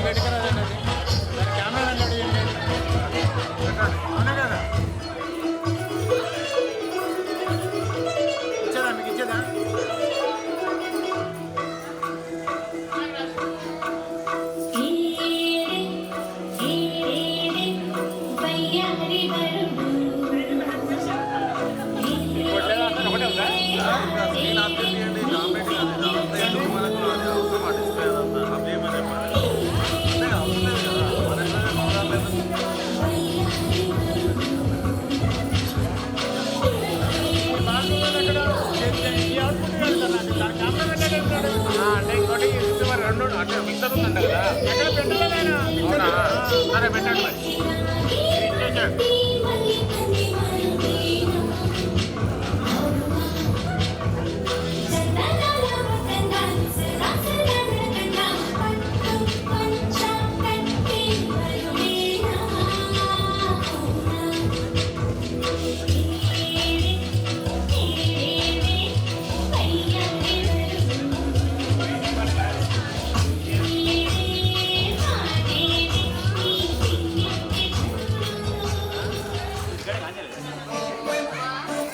పెట్టుకురాదండి అది దాని కెమెరా అన్నాడు ఏం లేదు అవునా కదా ఇచ్చేదా మీకు ఇచ్చేదా ఒకటే ఉందా అంటే ఇంకోటి మరి రెండు అంటే మిక్సర్ ఉందంట కదా ఎక్కడ పెట్టలేదా సరే పెట్టండి మరి ఇచ్చేసాడు